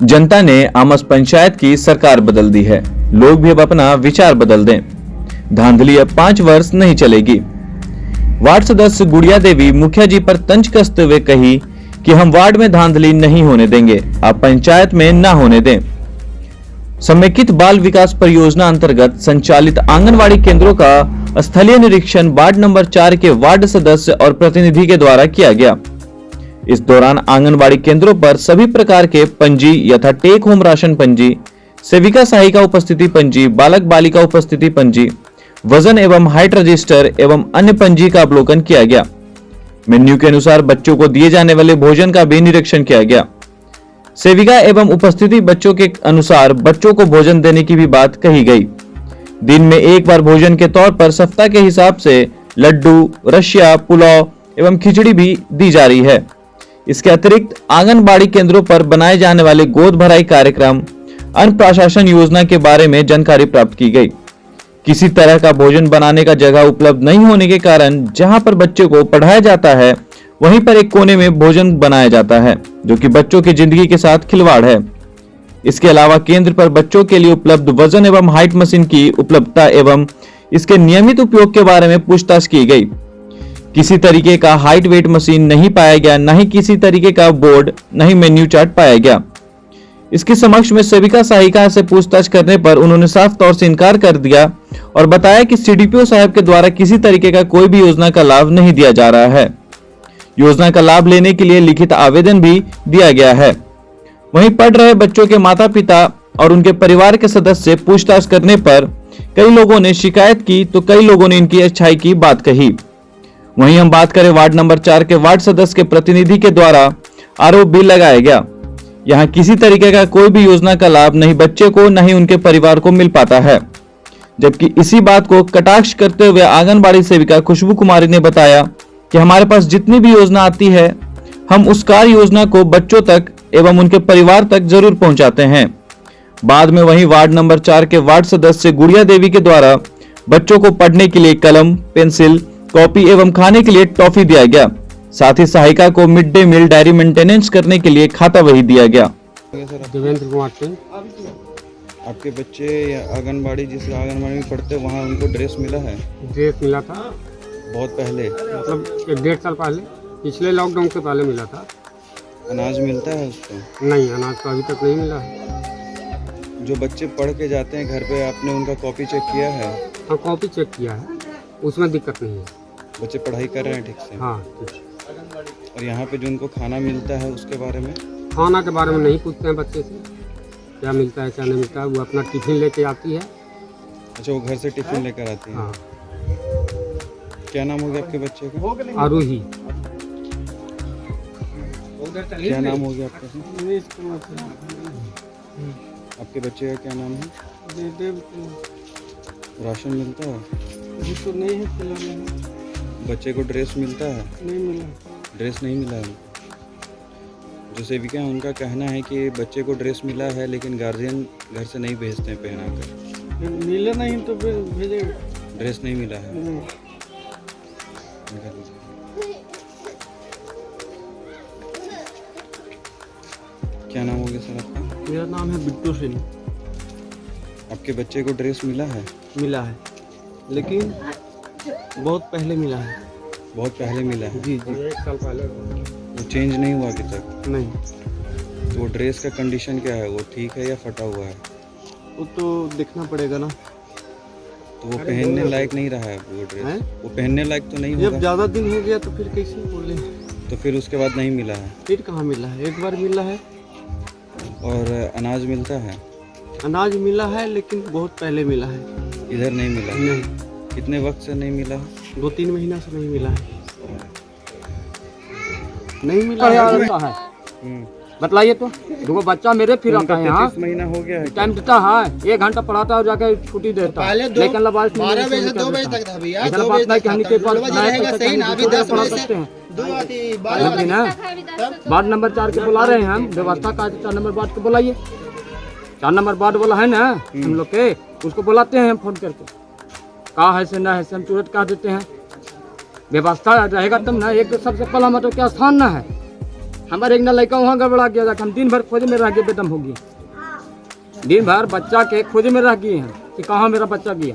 जनता ने आमस पंचायत की सरकार बदल दी है, लोग भी अब अपना विचार बदल दें। धांधली अब 5 वर्ष नहीं चलेगी। वार्ड सदस्य गुड़िया देवी मुखिया जी पर तंज कसते हुए कही कि हम वार्ड में धांधली नहीं होने देंगे, आप पंचायत में ना होने दें। समेकित बाल विकास परियोजना अंतर्गत संचालित आंगनवाड़ी केंद्रों का स्थलीय निरीक्षण वार्ड नंबर 4 के वार्ड सदस्य और प्रतिनिधि के द्वारा किया गया। इस दौरान आंगनवाड़ी केंद्रों पर सभी प्रकार के पंजी यथा टेक होम राशन पंजी, सेविका सहायिका उपस्थिति पंजी, बालक बालिका उपस्थिति पंजी, वजन एवं हाइट रजिस्टर एवं अन्य पंजी का अवलोकन किया गया। मेन्यू के अनुसार बच्चों को दिए जाने वाले भोजन का भी निरीक्षण किया गया। सेविका एवं उपस्थिति बच्चों के अनुसार बच्चों को भोजन देने की भी बात कही गई। दिन में एक बार भोजन के तौर पर सप्ताह के हिसाब से लड्डू, रशिया, पुलाव एवं खिचड़ी भी दी जा रही है। इसके अतिरिक्त आंगनबाड़ी केंद्रों पर बनाए जाने वाले गोद भराई कार्यक्रम, अन्न प्राशासन योजना के बारे में जानकारी प्राप्त की गई। किसी तरह का भोजन बनाने का जगह उपलब्ध नहीं होने के कारण जहां पर बच्चे को पढ़ाया जाता है वहीं पर एक कोने में भोजन बनाया जाता है, जो कि बच्चों की जिंदगी के साथ खिलवाड़ है। इसके अलावा केंद्र पर बच्चों के लिए उपलब्ध वजन एवं हाइट मशीन की उपलब्धता एवं इसके नियमित उपयोग के बारे में पूछताछ की गई। किसी तरीके का हाइट वेट मशीन नहीं पाया गया, न ही किसी तरीके का बोर्ड, न ही मेन्यू चार्ट पाया गया। इसके समक्ष में सेविका सहायिका से पूछताछ करने पर उन्होंने साफ तौर से इनकार कर दिया और बताया कि सीडीपीओ साहब के द्वारा किसी तरीके का कोई भी योजना का लाभ नहीं दिया जा रहा है। योजना का लाभ लेने के लिए लिखित आवेदन भी दिया गया है। वहीं पढ़ रहे बच्चों के माता पिता और उनके परिवार के सदस्य पूछताछ करने पर कई लोगों ने शिकायत की तो कई लोगों ने इनकी अच्छाई की बात कही। वहीं हम बात करें वार्ड नंबर 4 के वार्ड सदस्य के प्रतिनिधि के द्वारा आरोप भी लगाया गया। यहाँ किसी तरीके का कोई भी योजना का लाभ नहीं बच्चे को न ही उनके परिवार को मिल पाता है। जबकि इसी बात को कटाक्ष करते हुए आंगनबाड़ी सेविका खुशबू कुमारी ने बताया कि हमारे पास जितनी भी योजना आती है हम उस कार्य योजना को बच्चों तक एवं उनके परिवार तक जरूर पहुंचाते हैं। बाद में वहीं वार्ड नंबर 4 के वार्ड सदस्य गुड़िया देवी के द्वारा बच्चों को पढ़ने के लिए कलम, पेंसिल, कॉपी एवं खाने के लिए टॉफी दिया गया। साथ ही सहायिका को mid day meal diary maintenance करने के लिए खाता वही दिया गया। देवेंद्र कुमार सिंह। आपके बच्चे आंगनबाड़ी जिस आंगनबाड़ी में पढ़ते वहाँ उनको ड्रेस मिला है? ड्रेस मिला था बहुत पहले, मतलब 1-1.5 साल पहले, पिछले लॉकडाउन के पहले मिला था। अनाज मिलता है उसको? नहीं, अनाज तो अभी तक नहीं मिला है। जो बच्चे पढ़ के जाते हैं घर पे, आपने उनका कॉपी चेक किया है? हाँ, कॉपी चेक किया है, उसमें दिक्कत नहीं है। बच्चे पढ़ाई कर रहे हैं ठीक से? हाँ। और यहाँ पे जो उनको खाना मिलता है उसके बारे में? खाना के बारे में नहीं पूछते हैं बच्चे से, क्या मिलता है क्या नहीं मिलता है। वो अपना टिफिन लेके आती है। अच्छा, वो घर से टिफिन लेकर आती है? हाँ। क्या नाम हो गया आपके बच्चे का? आरोही। क्या नाम हो गया आपका? आपके बच्चे का क्या नाम है? राशन मिलता है? तो नहीं है, बच्चे को ड्रेस मिलता है? नहीं मिला। ड्रेस नहीं मिला है। जो सेविका है उनका कहना है कि बच्चे को ड्रेस मिला है लेकिन गार्जियन घर से नहीं भेजते हैं पहना कर। मिला नहीं तो फिर भेजेगा। ड्रेस नहीं मिला है। क्या नाम हो गया सर आपका? मेरा नाम है बिट्टू सिंह। आपके बच्चे को ड्रेस मिला है? मिला है, लेकिन बहुत पहले मिला है। बहुत पहले मिला है? जी जी, 1 साल पहले। वो चेंज नहीं हुआ अभी तक? नहीं। तो वो ड्रेस का कंडीशन क्या है, वो ठीक है या फटा हुआ है? वो तो देखना पड़ेगा ना। तो वो पहनने लायक नहीं रहा है वो ड्रेस? वो पहनने लायक तो नहीं होगा? जब ज़्यादा दिन हो गया तो फिर कैसे बोले? तो फिर उसके बाद नहीं मिला है? फिर कहाँ मिला है, एक बार मिला है। और अनाज मिलता है? अनाज मिला है लेकिन बहुत पहले मिला है। इधर नहीं मिला? नहीं। कितने वक्त से नहीं मिला? 2-3 महीना से नहीं मिला है। नहीं मिला है। बतलाइए तो, देखो बच्चा मेरे फिर आता है यहाँ, महीना हो गया है। टाइम देता है, 1 घंटा पढ़ाता है और जाके छुट्टी देता है। लेकिन 12 बजे से 2 बजे तक था भैया। 2 बजे तक पढ़ा सकते हैं। वार्ड नंबर 4 के बुला रहे हैं हम, व्यवस्था का 4 नंबर वार्ड को बुलाइए। 4 नंबर वार्ड वाला है ना हम लोग के, उसको बुलाते हैं हम फोन करके। कहा है से ना है से हम तुरंत कह देते हैं। व्यवस्था रहेगा तब ना। एक तो सबसे पहला मतलब क्या स्थान ना है। हमारे एक ना लड़का वहाँ गड़बड़ा गया था, हम दिन भर खोज में रह गए, बेदम हो गया। दिन भर बच्चा के खोज में रह गए हैं कि कहाँ मेरा बच्चा गया।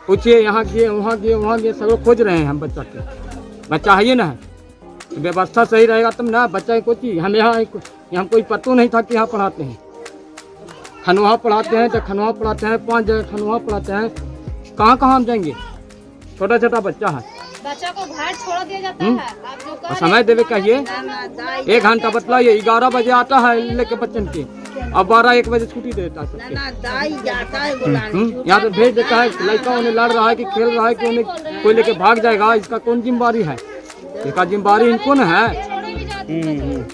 पूछिए, यहाँ गए, वहाँ गए, वहाँ गए, सब खोज रहे हैं हम बच्चा के। बच्चा है ये ना है, तो व्यवस्था सही रहेगा तब ना। बच्चा की कोई चीज़ हम यहाँ कोई पतो नहीं था कि यहाँ पढ़ाते हैं। खनवा पढ़ाते हैं तो खनवा पढ़ाते हैं, 5 जगह खनवा पढ़ाते हैं। कहाँ कहाँ हम जाएंगे? छोटा छोटा बच्चा है, बच्चा को घर छोड़ दिया जाता है। आप जो कह और समय देवे कहिए। 1 घंटा बतलाइए, 11 बजे आता है लेके बच्चन के, अब 12-1 बजे छुट्टी देता है। यहाँ पे भेज देता है। लड़का उन्हें लड़ रहा है कि खेल रहा है कि उन्हें कोई लेके भाग जाएगा, इसका कौन जिम्मेवारी है? इसका जिम्मेवारी इनको न है।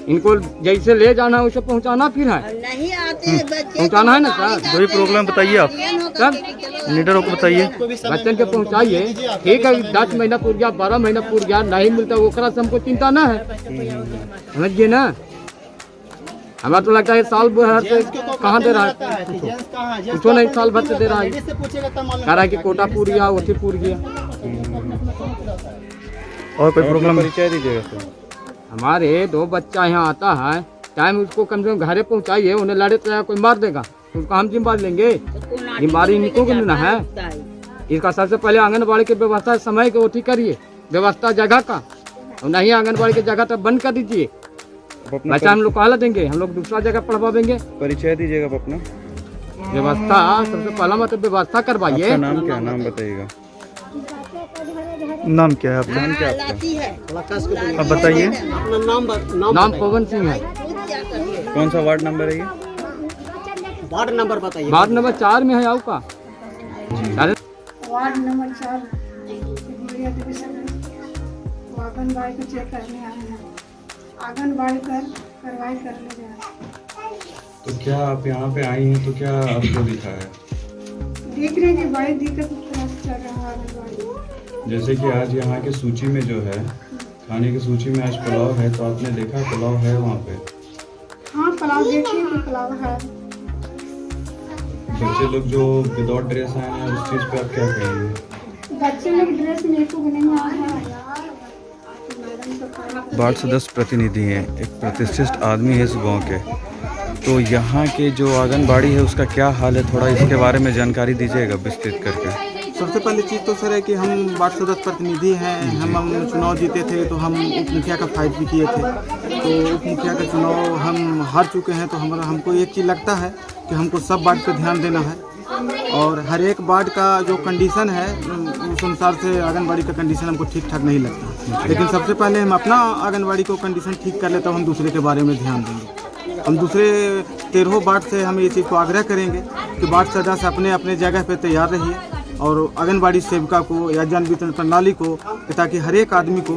इनको जैसे ले जाना है उसे पहुँचाना फिर है, नहीं आते पहुँचाना है ना सर। वही प्रॉब्लम बताइए आप, सर लीडरों को बताइए। बच्चन के पहुँचाइए, ठीक है। 10 महीना पूर गया, 12 महीना पूर गया, नहीं मिलता ओकरा से हमको चिंता ना है, समझिए ना। हमारा तो लगता है साल भर से कहाँ दे रहा है, कुछ नहीं, साल भर से दे रहा है। कह रहा है कि कोटा पूर गया, उठी पूर गया। और कोई प्रॉब्लम? परिचय दीजिएगा सर। हमारे 2 बच्चा यहाँ आता है, टाइम उसको कम से कम घरे पहुँचाइए। उन्हें लड़े तो कोई मार देगा, उसको हम जिम्मेदारी लेंगे? जिम्मेदारी इनको को लेना है। इसका सबसे पहले आंगनबाड़ी की व्यवस्था समय के उठी करिए, व्यवस्था जगह का। और नहीं आंगनबाड़ी की जगह तो बंद कर दीजिए। बच्चा हम लोग कहा देंगे, हम लोग दूसरा जगह पढ़वाएंगे। परिचय दीजिएगा आप अपना। व्यवस्था सबसे पहला मतलब व्यवस्था करवाइए। आपका नाम क्या है? नाम बताइएगा। नाम क्या है आपका? नाम क्या है आपका? आप बताइए। नाम पवन सिंह है। कौन सा वार्ड नंबर है ये? वार्ड नंबर बताइए। वार्ड नंबर 4 में है आऊ का। वार्ड नंबर 4 गुड़िया डिवीजन में आंगनबाड़ी को चेक करने आए हैं। आंगनबाड़ी कर कार्रवाई कर ले जाए। तो क्या आप यहाँ पे आई हैं तो क्या आपको दिखा है? देख रहे हैं कि बड़ी दिक्कत चल रहा है आंगनबाड़ी। जैसे कि आज यहाँ की सूची में जो है, खाने की सूची में आज पुलाव है, तो आपने देखा पुलाव है वहाँ पे? हाँ, पुलाव देखिए कि पुलाव है। बच्चे लोग जो विदाउट ड्रेस आए हैं, उस चीज़ पे आप क्या कहेंगे? बच्चे लोग ड्रेस मेरे को नहीं आए हैं। वार्ड सदस्य प्रतिनिधि हैं, एक प्रतिष्ठित आदमी है इस गांव के, तो यहाँ के जो आंगनबाड़ी है उसका क्या हाल है, थोड़ा इसके बारे में जानकारी दीजिएगा विस्तृत करके। सबसे पहली चीज़ तो सर है कि हम वार्ड सदस्य प्रतिनिधि हैं। हम चुनाव जीते थे तो हम उप मुखिया का फाइट भी किए थे, तो उप मुखिया का चुनाव हम हार चुके हैं। तो हमको एक चीज़ लगता है कि हमको सब वार्ड पे ध्यान देना है, और हर एक वार्ड का जो कंडीशन है उस अनुसार से आंगनबाड़ी का कंडीशन हमको ठीक ठाक नहीं लगता। लेकिन सबसे पहले हम अपना आंगनबाड़ी को कंडीशन ठीक कर ले, तो हम दूसरे के बारे में ध्यान देंगे। हम दूसरे 13 वार्ड से हम ये चीज़ को आग्रह करेंगे कि वार्ड सदस्य अपने अपने जगह पे तैयार रहिए, और आंगनबाड़ी सेविका को या जन वितरण प्रणाली को, ताकि हर एक आदमी को,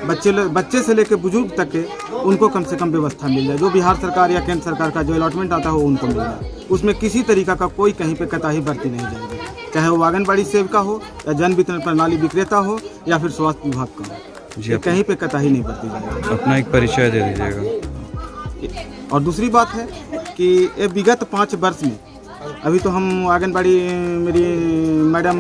बच्चे से लेकर बुजुर्ग तक के, उनको कम से कम व्यवस्था मिल जाए। जो बिहार सरकार या केंद्र सरकार का जो अलॉटमेंट आता हो उनको मिल जाए, उसमें किसी तरीका का कोई कहीं पे कोताही बरती नहीं जाएगी, चाहे वो आंगनबाड़ी सेविका हो या जन वितरण प्रणाली विक्रेता हो या फिर स्वास्थ्य विभाग का हो, जी कहीं पे कोताही नहीं बरती जाएगी। अपना एक परिचय दे दीजिएगा। और दूसरी बात है कि ये विगत 5 वर्ष में, अभी तो हम आंगनबाड़ी मेरी मैडम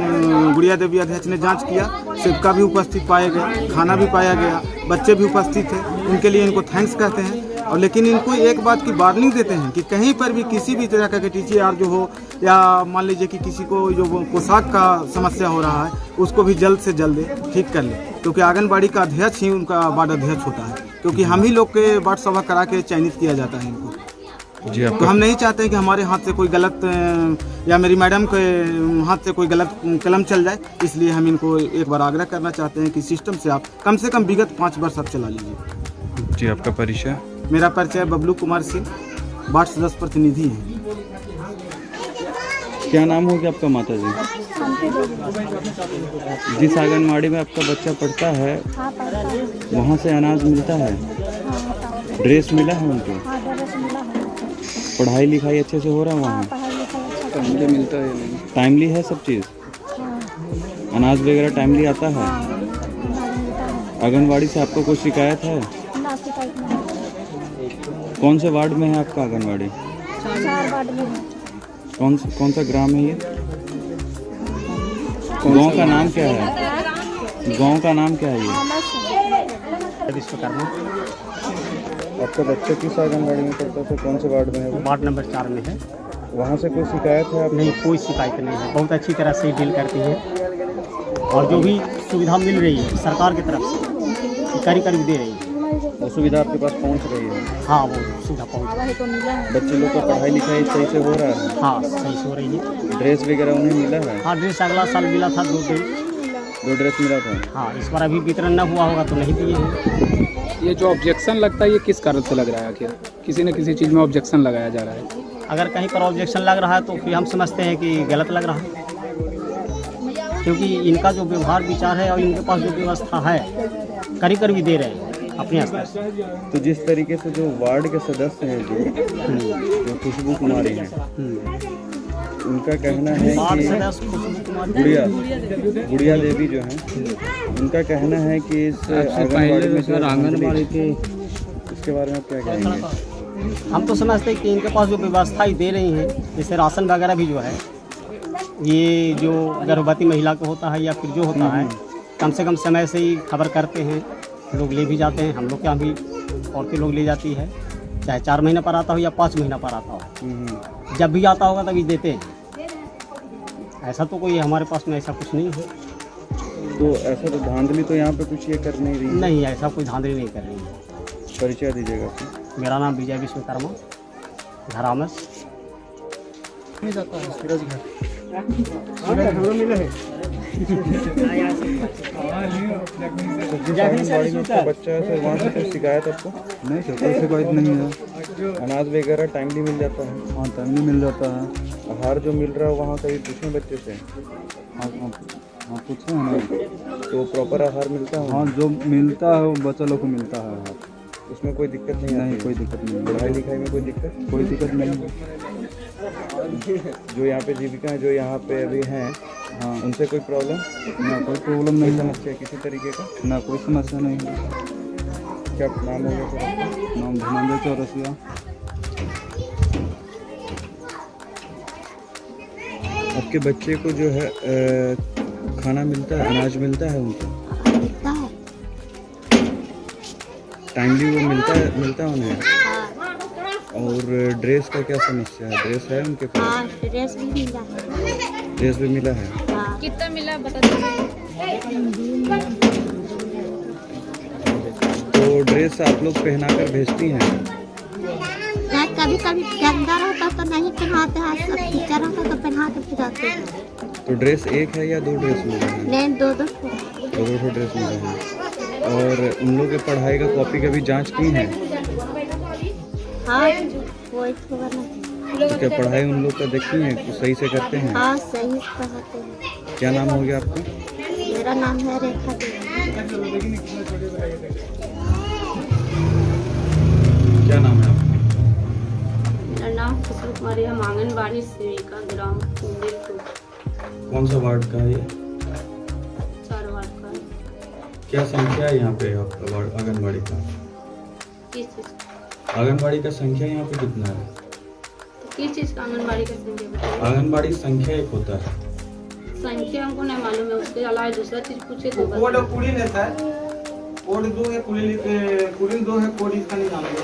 गुड़िया देवी अध्यक्ष ने जांच किया, सेविका भी उपस्थित पाए गए, खाना भी पाया गया, बच्चे भी उपस्थित थे, उनके लिए इनको थैंक्स कहते हैं। और लेकिन इनको एक बात की वार्निंग देते हैं कि कहीं पर भी किसी भी तरह का TCR जो हो, या मान लीजिए कि किसी को जो पोशाक का समस्या हो रहा है, उसको भी जल्द से जल्द ठीक कर ले, क्योंकि आंगनबाड़ी का अध्यक्ष ही उनका वार्ड अध्यक्ष होता है, क्योंकि हम ही लोग के वार्ड सभा करा के चयनित किया जाता है इनको। जी, तो हम नहीं चाहते हैं कि हमारे हाथ से कोई गलत या मेरी मैडम के हाथ से कोई गलत कलम चल जाए, इसलिए हम इनको एक बार आग्रह करना चाहते हैं कि सिस्टम से आप कम से कम विगत 5 वर्ष आप चला लीजिए। जी, आपका परिचय? मेरा परिचय बबलू कुमार सिंह, वार्ड सदस्य प्रतिनिधि हैं। क्या नाम होगा आपका माता जी? जिस आंगनबाड़ी में आपका बच्चा पढ़ता है वहाँ से अनाज मिलता है, ड्रेस मिला है उनको, पढ़ाई लिखाई अच्छे से हो रहा है वहाँ? टाइमली मिलता है? टाइमली है सब चीज़? अनाज वगैरह टाइमली आता है? आंगनबाड़ी से आपको कोई शिकायत है? कौन से वार्ड में है आपका आंगनबाड़ी? 4 वार्ड में है। कौन सा ग्राम है ये? गाँव का नाम क्या है? गांव का नाम क्या है ये? विश्वकर्मा आपका बच्चा किस आंगनबाड़ी में पढ़ता था? कौन से वार्ड में है वो? वार्ड नंबर 4 में है। वहाँ से कोई शिकायत है आप? नहीं, कोई शिकायत नहीं है, बहुत अच्छी तरह से डील करती है और जो भी सुविधा मिल रही है सरकार की तरफ से करीब करीब दे रही है। वो सुविधा आपके पास पहुँच रही है? हाँ, वो सुविधा पहुँच रही है। बच्चे लोग का पढ़ाई लिखाई सही से हो रहा है? हाँ, सही से हो रही है। ड्रेस वगैरह उन्हें मिला है? हाँ, ड्रेस अगला साल मिला था 2 ड्रेस मिला था? हाँ, इस बार अभी वितरण न हुआ होगा तो नहीं दिए हैं। ये जो ऑब्जेक्शन लगता है ये किस कारण से लग रहा है? क्या किसी न किसी चीज़ में ऑब्जेक्शन लगाया जा रहा है? अगर कहीं पर ऑब्जेक्शन लग रहा है तो फिर हम समझते हैं कि गलत लग रहा है, क्योंकि इनका जो व्यवहार विचार है और इनके पास जो व्यवस्था है करीब करीब दे रहे हैं अपने स्तर से। तो जिस तरीके से जो वार्ड के सदस्य हैं जो खुशबू कुमारी हैं, उनका कहना है वार्ड कि सदस्य खुशबू कुमारी गुड़िया देवी जो हैं, उनका कहना है कि इस आंगनबाड़ी में जो आंगनबाड़ी के इसके बारे में आप क्या कहेंगे? हम तो समझते हैं कि इनके पास जो व्यवस्थाएं दे रही हैं, जैसे राशन वगैरह भी जो है, ये जो गर्भवती महिला को होता है या फिर जो होता है, कम से कम समय से ही खबर करते हैं, लोग ले भी जाते हैं। हम लोग के यहाँ भी औरतें लोग ले जाती है, चाहे 4 महीना पर आता हो या 5 महीना पर आता हो, जब भी आता होगा तभी देते हैं। ऐसा तो कोई हमारे पास में ऐसा कुछ नहीं है। तो ऐसा तो धांधली तो यहाँ पे कुछ ये कर नहीं रही? नहीं, ऐसा कोई धांधली नहीं कर रही है। परिचय दीजिएगा अपना। मेरा नाम विजय विश्वकर्मा, घर आमस। आंगनबाड़ी में आपका बच्चा है सर, वहाँ से कोई शिकायत आपको? नहीं सर, कोई शिकायत नहीं है। अनाज वगैरह टाइमली मिल जाता है? हाँ, टाइमली मिल जाता है। आहार जो मिल रहा है वहाँ कभी पूछें बच्चे से? हाँ, पूछे हैं ना। तो प्रॉपर आहार मिलता है? हाँ, जो मिलता है वो बच्चा लोग को मिलता है। उसमें कोई दिक्कत नहीं आती? नहीं, कोई दिक्कत नहीं। पढ़ाई लिखाई में कोई दिक्कत? कोई दिक्कत नहीं। जो यहाँ पे जीविका है, जो यहाँ पे अभी हैं, हाँ, उनसे कोई प्रॉब्लम? ना कोई प्रॉब्लम नहीं, समस्या किसी तरीके का? ना कोई समस्या नहीं है। क्या नाम हो गया सर? नाम धनंजय चौरसिया। आपके बच्चे को जो है खाना मिलता है, अनाज मिलता है उनको? मिलता है। टाइमली वो मिलता है उन्हें? और ड्रेस का क्या समस्या है? ड्रेस है उनके पास? हाँ, ड्रेस भी मिला है। ड्रेस भी मिला है? हाँ। कितना मिला बता दीजिए। तो ड्रेस आप लोग पहना कर भेजती हैं? कभी कभी गंदा रहता तो नहीं पहनाते हैं, सब टीचर रहता तो पहना के फिराते हैं। तो ड्रेस एक है या 2 ड्रेस मिला है? नहीं, 2 दो ड्रेस मिला है। और उन लोग के पढ़ाई का कॉपी का भी जांच की है? हाँ, कोई खबर नहीं। क्या पढ़ाई उन लोग का देखती हैं कि सही से करते हैं? हाँ, सही से पढ़ाते हैं। क्या नाम हो गया आपका? मेरा नाम है रेखा देवी। क्या नाम है आपका? मेरा नाम खुशबू कुमारी है, आंगनबाड़ी सेविका, ग्राम कुंडीपुर। कौन सा वार्ड का है ये? 4 वार्ड का है। क्या संख्या है यहाँ पे आपका वार्ड आंगनबाड़ी का? किस चीज़ आंगनबाड़ी का संख्या यहाँ पे कितना है? किस चीज़ का आंगनबाड़ी का संख्या बताइए। आंगनबाड़ी संख्या एक होता है। संख्या हमको नहीं मालूम है, उसके अलावा दूसरा चीज़ पूछे तो कोड कुड़ी लेता है। कोड 2 है, कुड़ी 2 है, कोड इसका नहीं जानते।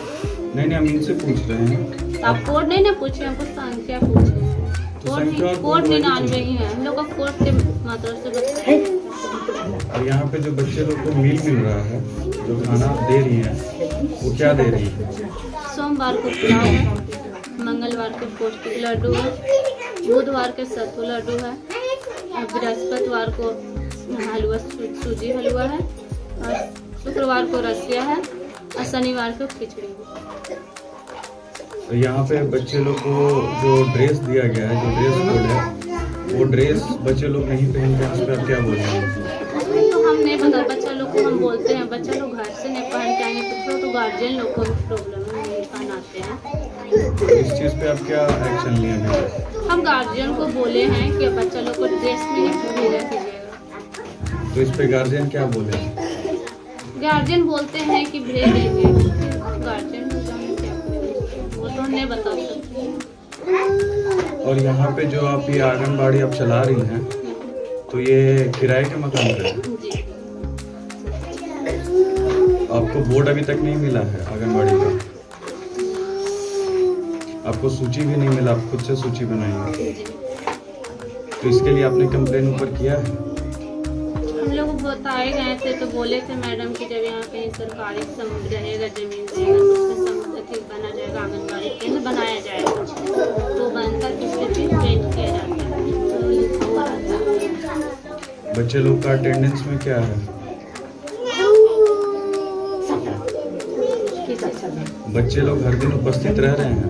नहीं, हम इनसे पूछ रहे हैं। आप कोड नहीं ना पूछे, हमको संख्या पूछे। संख्या और कोड कोड 99 ही है, हम लोग का कोड के मात्रा से बताइए। और यहाँ पे जो बच्चे लोग को मील मिल रहा है, जो खाना आप दे रही हैं, वो क्या दे रही है? सोमवार को पुलाव है, मंगलवार को पौष्टिक लड्डू है, बुधवार के सत्तू लड्डू है, और बृहस्पतिवार को हलवा सूजी हलवा है, और शुक्रवार को रसिया है, और शनिवार को खिचड़ी है। तो यहाँ पे बच्चे लोग को जो ड्रेस दिया गया है, जो ड्रेस कोड है, वो ड्रेस बच्चे लोग नहीं पहनते हैं, उस पर आप क्या बोल रहे हैं? तो हम नहीं पता, बच्चा लोग को हम बोलते हैं, बच्चा लोग घर से नहीं पहन के आएंगे तो गार्जियन लोग को प्रॉब्लम है, नहीं पहनाते हैं। तो इस चीज़ पे आप क्या एक्शन लिए हैं? हम गार्जियन को बोले हैं कि बच्चा लोग को ड्रेस में नहीं भेजा कीजिएगा। तो इस पे गार्जियन क्या बोले? गार्जियन बोलते हैं कि भेज देंगे, गार्जियन क्या वो तो नहीं बता सकते। और यहाँ पे जो आप ये आंगनबाड़ी आप चला रही हैं, तो ये किराए के मकान पे है? जी। आपको बोर्ड अभी तक नहीं मिला है आंगनबाड़ी का? आपको सूची भी नहीं मिला, आप खुद से सूची बनाएंगे? तो इसके लिए आपने कंप्लेन ऊपर किया है? हम लोग बताए गए थे तो बोले थे मैडम कि जब यहाँ कहीं सरकारी समुद्र रहेगा, जमीन रहेगा तो उसमें समुद्र बना जाएगा, आंगनबाड़ी केंद्र बनाया जाएगा, तो बनकर किसके फिर चेंज किया जाता है, तो लिखा हुआ रहता है। बच्चे लोग का अटेंडेंस में क्या है? बच्चे लोग हर दिन उपस्थित रह रहे हैं?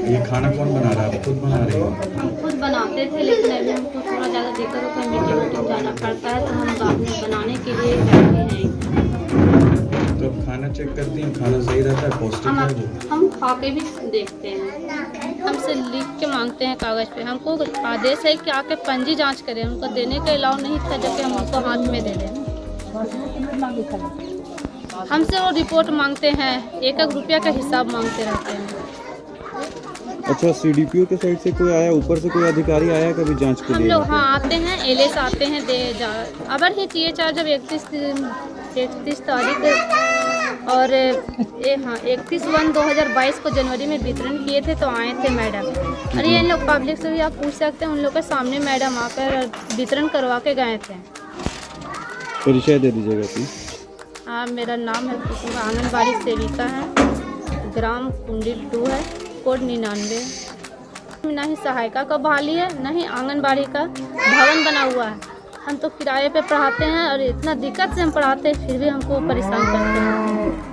ये खाना कौन बना रहा है? आप खुद बना रहे हो? हम खुद बनाते थे, लेकिन अभी हमको थोड़ा ज़्यादा दिक्कत होता है, मीटिंग जाना पड़ता है, तो हम बाद में बनाने के लिए जाते हैं। तो अब खाना चेक करती हैं, खाना सही रहता है, पौष्टिक है वो? हम खा के भी देखते हैं। हमसे लिख के मांगते हैं कागज़ पे, हमको आदेश है कि आके पंजी जांच करें, उनको देने का अलाउ नहीं था, जबकि हम उनको हाथ में दे दें। हमसे वो रिपोर्ट मांगते हैं, 1-1 रुपया का हिसाब मांगते रहते हैं। अच्छा, सीडीपीओ के साइड से कोई आया, ऊपर से कोई अधिकारी आया कभी जांच के लिए? हम लोग हाँ आते हैं, एलएस आते हैं, अबर ही THR जब 31 तारीख और 31/1/2022 को जनवरी में वितरण किए थे, तो आए थे मैडम। और ये इन लोग पब्लिक से भी आप पूछ सकते हैं, उन लोग के सामने मैडम आकर वितरण करवा के गए थे। परिचय दे दीजिएगा प्लीज। हाँ, मेरा नाम है कुसुम, आंगनबाड़ी सेविका है, ग्राम कुंडिल 2 है, कोड 99। ना ही सहायिका का बहाली है, ना ही आंगनबाड़ी का भवन बना हुआ है। हम तो किराए पे पढ़ाते हैं और इतना दिक्कत से हम पढ़ाते हैं, फिर भी हमको परेशान करते हैं।